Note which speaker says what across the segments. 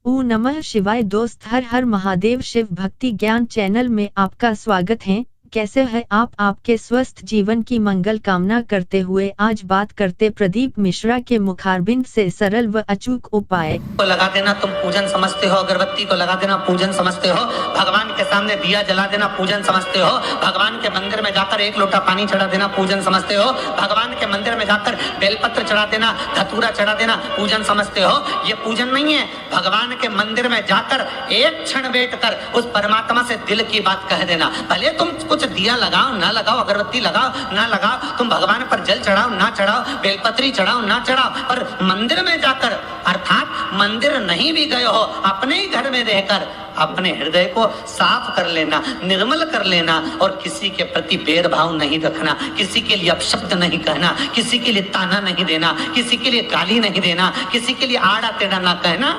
Speaker 1: ओ नमः शिवाय। दोस्त, हर हर महादेव। शिव भक्ति ज्ञान चैनल में आपका स्वागत है। कैसे है आप? आपके स्वस्थ जीवन की मंगल कामना करते हुए आज बात करते प्रदीप मिश्रा के मुखारबिंद से सरल व अचूक उपाय।
Speaker 2: को लगा देना तुम पूजन समझते हो, अगरबत्ती को लगा देना पूजन समझते हो, भगवान के सामने दिया जला देना पूजन समझते हो, भगवान के मंदिर में जाकर एक लोटा पानी चढ़ा देना पूजन समझते हो, भगवान के मंदिर में जाकर बेलपत्र चढ़ा देना, धतूरा चढ़ा देना पूजन समझते हो। ये पूजन नहीं है। भगवान के मंदिर में जाकर एक क्षण बैठकर उस परमात्मा से दिल की बात कह देना। भले तुम कुछ दिया लगाओ ना लगाओ, अगरबत्ती लगाओ ना लगाओ, तुम भगवान पर जल चढ़ाओ ना चढ़ाओ, बेलपत्री चढ़ाओ ना चढ़ाओ, पर मंदिर में जाकर, अर्थात मंदिर नहीं भी गए हो, अपने ही घर में रहकर अपने हृदय को साफ कर लेना, निर्मल कर लेना और किसी के प्रति भेदभाव नहीं रखना, किसी के लिए अपशब्द नहीं कहना, किसी के लिए ताना नहीं देना, किसी के लिए गाली नहीं देना, किसी के लिए आड़ा टेढ़ा ना कहना।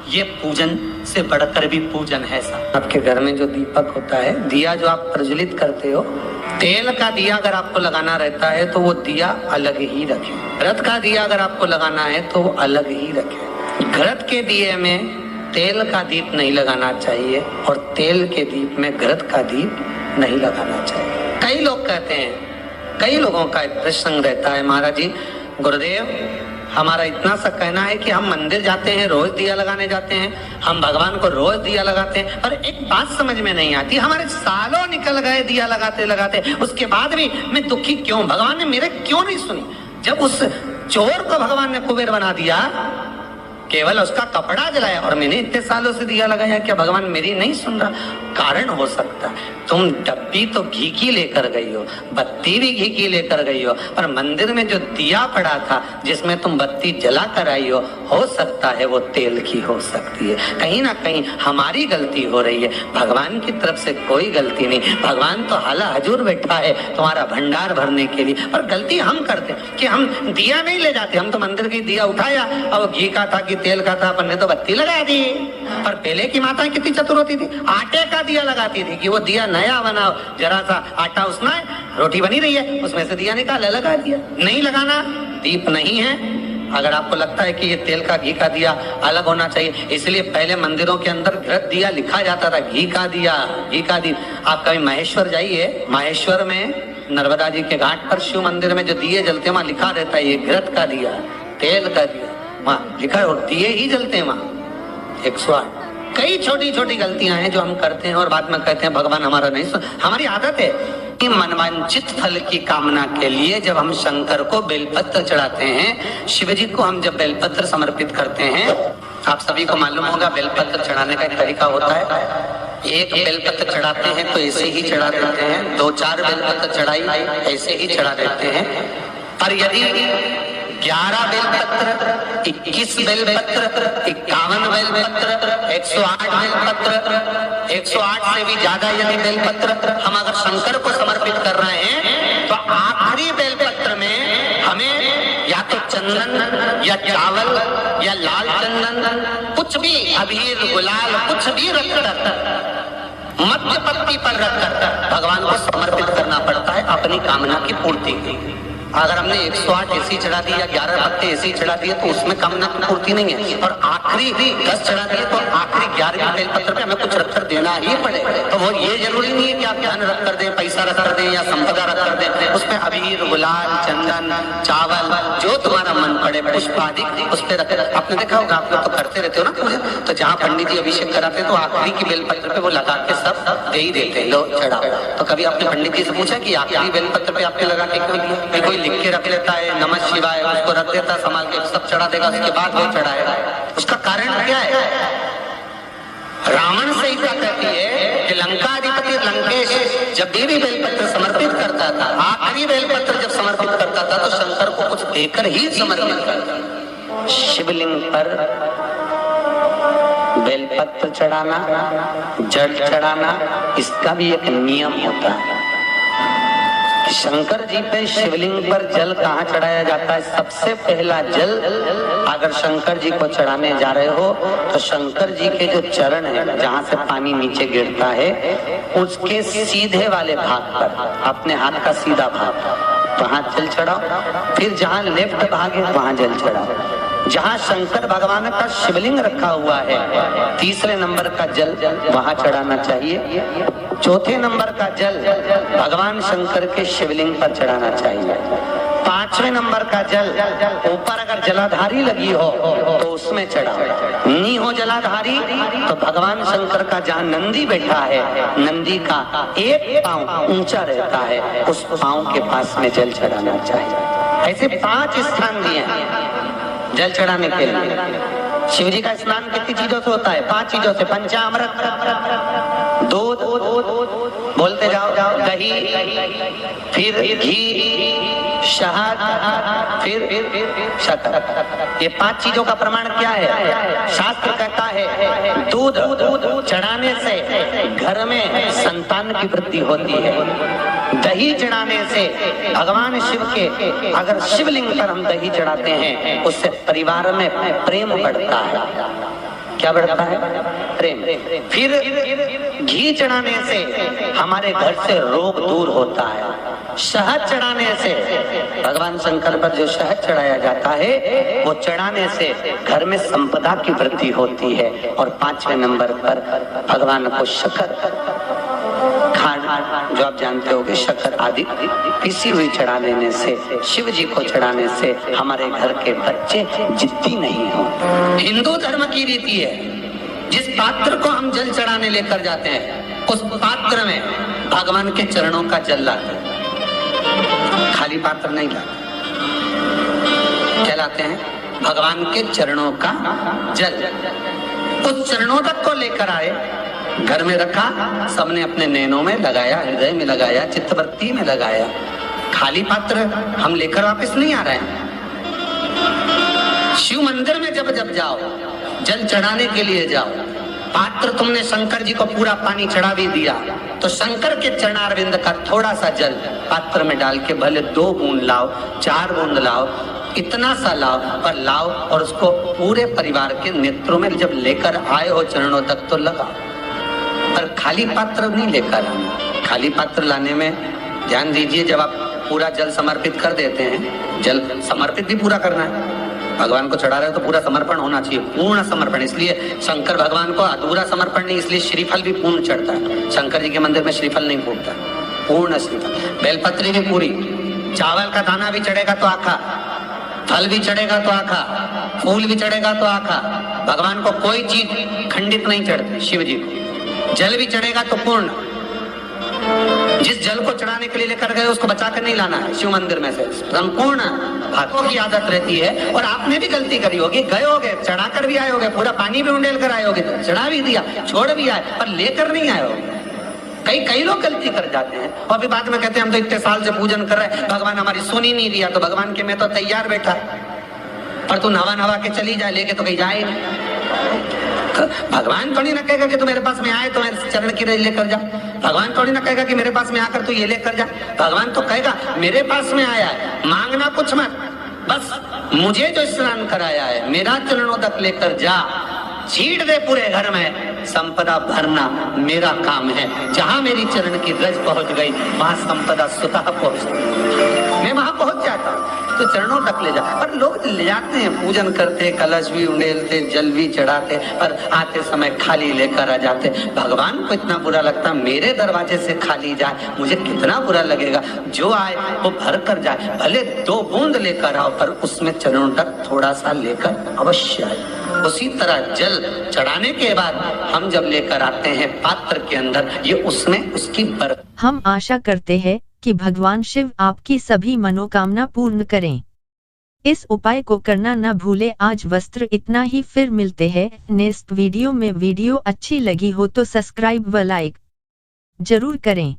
Speaker 2: ये पूजन से बढ़कर भी पूजन है। आपके घर में जो दीपक होता है, दिया जो आप प्रज्वलित करते हो, तेल का दिया अगर आपको लगाना रहता है तो वो दिया अलग ही रखें। घृत का दिया अगर आपको लगाना है तो वो अलग ही रखें। घृत के दिए में तेल का दीप नहीं लगाना चाहिए और तेल के दीप में घृत का दीप नहीं लगाना चाहिए। कई लोग कहते हैं, कई लोगों का एक प्रसंग रहता है, महाराज जी गुरुदेव हमारा इतना सा कहना है कि हम मंदिर जाते हैं, रोज दिया लगाने जाते हैं, हम भगवान को रोज दिया लगाते हैं, पर एक बात समझ में नहीं आती, हमारे सालों निकल गए दिया लगाते लगाते, उसके बाद भी मैं दुखी क्यों? भगवान ने मेरे क्यों नहीं सुनी? जब उस चोर को भगवान ने कुबेर बना दिया, केवल उसका कपड़ा जलाया और मैंने इतने सालों से दिया लगाया, क्या भगवान मेरी नहीं सुन रहा? कारण हो सकता है तुम डब्बी तो घी की लेकर गई हो, बत्ती भी घी की लेकर गई हो, पर मंदिर में जो दिया पड़ा था जिसमें तुम बत्ती जला कर आई हो सकता है वो तेल की हो सकती है। कहीं ना कहीं हमारी गलती हो रही है, भगवान की तरफ से कोई गलती नहीं। भगवान तो हाला हजूर बैठा है तुम्हारा भंडार भरने के लिए, पर गलती हम करते कि हम दिया नहीं ले जाते। हम तो मंदिर की दिया उठाया और घी का था कि तेल का था, अपन ने तो बत्ती लगा दी। पर पहले की माताएं कितनी चतुर होती थी, आटे का दिया लगाती थी कि वो दिया नया बनाओ, जरा सा आटा उसमें रोटी बनी रही है उसमें से दिया निकाला लगा दिया। नहीं लगाना, दीप नहीं है। अगर आपको लगता है कि ये तेल का घी का दिया अलग होना चाहिए, इसलिए पहले मंदिरों के अंदर घृत दिया लिखा जाता था, घी का दिया, घी का दिया। आप कभी महेश्वर जाइए, महेश्वर में नर्मदा जी के घाट पर शिव मंदिर में जो दिए जलते हैं वहां लिखा रहता है ये घृत का दिया, तेल का दिया, वहां लिखा है, और दिए ही जलते हैं वहां 108। कई छोटी छोटी गलतियां हैं जो हम करते हैं और बाद में कहते हैं भगवान हमारा नहीं सुन। हमारी आदत है कि मनवांचित फल की कामना के लिए जब हम शंकर को बेलपत्र चढ़ाते हैं, शिव जी को हम जब बेलपत्र समर्पित करते हैं, आप सभी को मालूम होगा बेलपत्र चढ़ाने का एक तरीका होता है। एक बेलपत्र चढ़ाते हैं तो ऐसे ही चढ़ा देते हैं, 2-4 बेलपत्र चढ़ाई ऐसे ही चढ़ा देते हैं। पर यदि 11 बेलपत्र, 21 बेलपत्र, 51 बेलपत्र, 108 बेलपत्र, 108 से भी ज्यादा यदि बेलपत्र हम अगर शंकर को समर्पित कर रहे हैं तो आखिरी बेलपत्र में हमें या तो चंदन या चावल या लाल चंदन, कुछ भी अबीर गुलाल कुछ भी रखकर मध्य पत्ती पर रखकर भगवान को समर्पित करना पड़ता है अपनी कामना की पूर्ति के। अगर हमने 108 ऐसी चढ़ा दी या 11 पत्ते ऐसी चढ़ा दिए तो उसमें कामना की पूर्ति नहीं है, और आखिरी 10 चढ़ा दिए तो आखिरी 11वें बेलपत्र पे हमें कुछ रखकर देना ही पड़े। तो वो ये जरूरी नहीं है कि आप धन रख कर दें, पैसा रख कर दें या संपदा रख कर दें, उसमें अबीर गुलाल चंदन चावल जो तुम्हारा मन पड़े, पुष्प आदि उस पर रख। आपने देखा होगा, आप लोग तो करते रहते हो ना पूजा, तो जहाँ पंडित जी अभिषेक कराते तो आखिरी की बेलपत्र पे वो लगा के सब दे ही देते, लो चढ़ाओ। तो कभी आपने पंडित जी से पूछा कि आखिरी बेलपत्र पे आपने लगा के क्यों दिया? कोई लिख के रख लेता है नमः शिवाय, उसको रख देता संभाल के, सब चढ़ा देगा, उसके बाद वो चढ़ाएगा। उसका कारण क्या है? रावण संहिता कहती है कि लंकाधिपति लंकेश जब भी बेलपत्र समर्पित करता था, आखिरी बेलपत्र जब समर्पित करता था तो शंकर को कुछ देकर ही समर्पित करता। शिवलिंग पर बेलपत्र चढ़ाना, जल चढ़ाना, इसका भी एक नियम होता है। शंकर जी पे शिवलिंग पर जल कहाँ चढ़ाया जाता है? सबसे पहला जल अगर शंकर जी को चढ़ाने जा रहे हो तो शंकर जी के जो चरण है जहाँ से पानी नीचे गिरता है उसके सीधे वाले भाग पर, अपने हाथ का सीधा भाग वहां जल चढ़ाओ। फिर जहाँ लेफ्ट भाग है वहां जल चढ़ाओ। जहाँ शंकर भगवान का शिवलिंग रखा हुआ है, तीसरे नंबर का जल वहां चढ़ाना चाहिए। चौथे नंबर का जल भगवान शंकर के शिवलिंग पर चढ़ाना चाहिए। पांचवें नंबर का जल ऊपर अगर जलाधारी लगी हो तो उसमें चढ़ाओ। नी हो जलाधारी तो भगवान शंकर का जहाँ नंदी बैठा है, नंदी का एक पांव ऊंचा रहता है, उस पांव के पास में जल चढ़ाना चाहिए। ऐसे 5 स्थान दिए हैं जल चढ़ाने के लिए। शिव जी का स्नान कितनी चीजों से होता है? 5 चीजों से। पंचामृत, दूध, बोलते जाओ, दही, फिर घी, शहद, फिर शक्कर। ये 5 चीजों का प्रमाण क्या है? शास्त्र कहता है दूध चढ़ाने से घर में संतान की वृद्धि होती है। दही चढ़ाने से भगवान शिव के, अगर शिवलिंग पर हम दही चढ़ाते हैं, उससे परिवार में प्रेम बढ़ता है। क्या बढ़ता है? प्रेम। फिर घी चढ़ाने से हमारे घर से रोग दूर होता है। शहद चढ़ाने से, भगवान शंकर पर जो शहद चढ़ाया जाता है, वो चढ़ाने से घर में संपदा की वृद्धि होती है। और 5वें नंबर पर भगवान को शक्कर, खांड जो आप जानते होंगे, शक्कर आदि पिसी हुई चढ़ा देने से, शिव जी को चढ़ाने से हमारे घर के बच्चे जिद्दी नहीं हो। हिंदू धर्म की रीति है, जिस पात्र को हम जल चढ़ाने लेकर जाते हैं, उस पात्र में भगवान के चरणों का जल लाते हैं। खाली पात्र नहीं लाते। क्या लाते हैं? भगवान के चरणों का जल। उस चरणों तक को लेकर आए, घर में रखा, सबने अपने नैनों में लगाया, हृदय में लगाया, चित्तवृत्ति में लगाया। खाली पात्र हम लेकर वापस नहीं आ रहे हैं। शिव मंदिर में जब जब जाओ, जल चढ़ाने के लिए जाओ, पात्र तुमने शंकर जी को पूरा पानी चढ़ा भी दिया, तो शंकर के चरणारविंद का थोड़ा सा जल पात्र में डाल के भले 2 बूंद लाओ, 4 बूंद लाओ, इतना सा लाओ, पर लाओ और उसको पूरे परिवार के नेत्रों में जब लेकर आए हो चरणों तक तो लगाओ। पर खाली पात्र नहीं लेकर आना। खाली पात्र लाने में ध्यान दीजिए, जब आप पूरा जल समर्पित कर देते हैं, जल समर्पित भी पूरा करना है। भगवान को चढ़ा रहे हो तो पूरा समर्पण होना चाहिए, पूर्ण समर्पण। इसलिए शंकर भगवान को अधूरा समर्पण नहीं, इसलिए श्रीफल भी पूर्ण चढ़ता है। शंकर जी के मंदिर में श्रीफल नहीं फूटता, पूर्ण श्रीफल। बेलपत्री भी पूरी, चावल का दाना भी चढ़ेगा तो आखा, फल भी चढ़ेगा तो आखा, फूल भी चढ़ेगा तो आखा। भगवान को कोई चीज खंडित नहीं चढ़ती। शिव जी को जल भी चढ़ेगा तो पूर्ण। जिस जल को चढ़ाने के लिए लेकर गए उसको बचा कर नहीं लाना है शिव मंदिर में से, संपूर्ण। भक्तों की आदत रहती है, और आपने भी गलती करी होगी, गए होगे, चढ़ा कर भी आए होगे, पूरा पानी भी उंडेल कर आए होगे, चढ़ा भी दिया, छोड़ भी आए, पर लेकर नहीं आए होगे। कई लोग गलती कर जाते हैं और फिर बाद में कहते हैं हम तो इतने साल से पूजन कर रहे हैं, भगवान हमारी सुन ही नहीं दिया। तो भगवान के मैं तो तैयार बैठा, पर तू नवा के चली जाए, लेके तो कहीं जाए। भगवान थोड़ी ना कहेगा कि तू मेरे पास में आए तो मेरे चरण की रज लेकर जा। भगवान थोड़ी ना कहेगा कि मेरे पास में आकर तू ये लेकर जा। भगवान तो कहेगा मेरे पास में आया है, मांगना कुछ मत, बस मुझे जो स्नान कराया है मेरा चरणों तक लेकर जा, छीट दे पूरे घर में, संपदा भरना मेरा काम है। जहां मेरी चरण की रज पहुंच गई वहां संपदा स्वतः पहुंच गई, मैं वहां पहुंच जाता हूं। तो चरणों तक ले जा। पर लोग ले जाते हैं, पूजन करते, कलश भी उंडेलते, जल भी चढ़ाते, पर आते समय खाली लेकर आ जाते। भगवान को इतना बुरा लगता, मेरे दरवाजे से खाली जाए, मुझे कितना बुरा लगेगा। जो आए वो भर कर जाए, भले 2 बूंद लेकर आओ, पर उसमें चरणों तक थोड़ा सा लेकर अवश्य आए। उसी तरह जल चढ़ाने के बाद हम जब लेकर आते हैं पात्र के अंदर, ये उसमें उसकी बर्फ।
Speaker 1: हम आशा करते हैं कि भगवान शिव आपकी सभी मनोकामना पूर्ण करें। इस उपाय को करना न भूले। आज वस्त्र इतना ही, फिर मिलते हैं नेक्स्ट वीडियो में। वीडियो अच्छी लगी हो तो सब्सक्राइब व लाइक जरूर करें।